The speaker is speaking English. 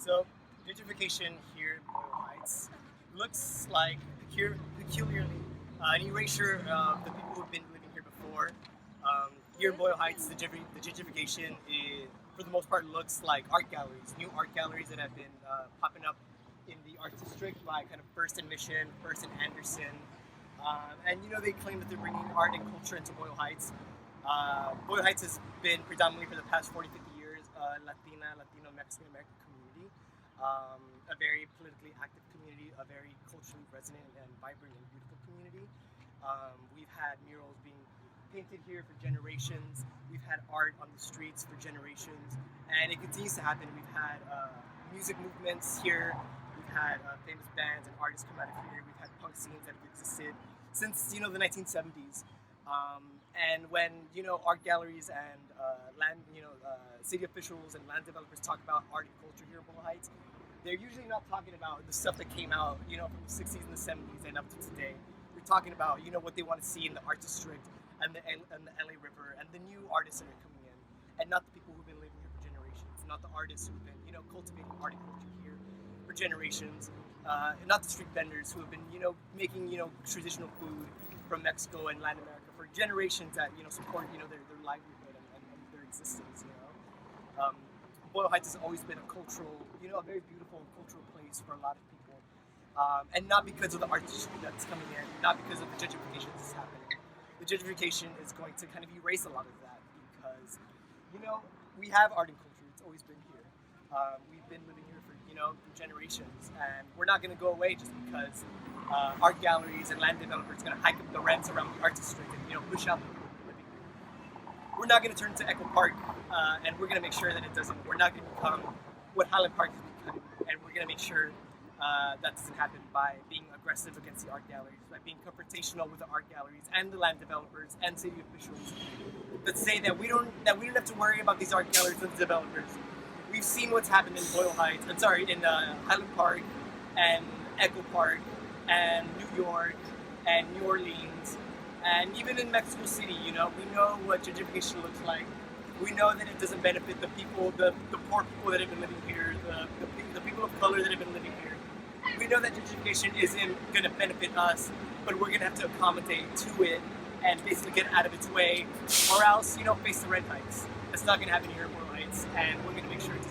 So, gentrification here in Boyle Heights looks like peculiarly an erasure of the people who've been living here before. Here in Boyle Heights, the gentrification for the most part, looks like art galleries, new art galleries that have been popping up in the arts district, like kind of First and Mission, First and Anderson. And they claim that they're bringing art and culture into Boyle Heights. Boyle Heights has been predominantly for the past 40, 50 years Latino, Mexican American community, a very politically active community, a very culturally resonant and vibrant and beautiful community. We've had murals being painted here for generations. We've had art on the streets for generations, and it continues to happen. We've had music movements here. We've had famous bands and artists come out of here. We've had punk scenes that have existed since the 1970s. And when art galleries and city officials and land developers talk about art and culture here in Boyle Heights, they're usually not talking about the stuff that came out from the 60s and the 70s and up to today. We're talking about what they want to see in the art district and the LA River and the new artists that are coming in, and not the people who've been living here for generations, not the artists who've been cultivating art and culture here for generations, not the street vendors who have been making traditional food from Mexico and Latin America for generations that support their livelihood and their existence. Boyle Heights has always been a cultural, a very beautiful and cultural place for a lot of people, and not because of the art district that's coming in, not because of the gentrification that's happening. The gentrification is going to kind of erase a lot of that because we have art and culture. It's always been here. We've been living here for generations, and we're not going to go away just because art galleries and land developers are going to hike up the rents around the art district and push out the people living here. We're not going to turn to Echo Park, and we're going to make sure that it doesn't. We're not going to become what Highland Park has become, and we're going to make sure that doesn't happen by being aggressive against the art galleries, by being confrontational with the art galleries and the land developers and city officials that say that we don't have to worry about these art galleries and the developers. We've seen what's happened in Boyle Heights. In Highland Park and Echo Park and New York and New Orleans and even in Mexico City. We know what gentrification looks like. We know that it doesn't benefit the people, the poor people that have been living here, the people of color that have been living here. We know that gentrification isn't going to benefit us, but we're going to have to accommodate to it and basically get out of its way, or else face the rent hikes. That's not going to happen here in Boyle Heights, and we're going to make sure it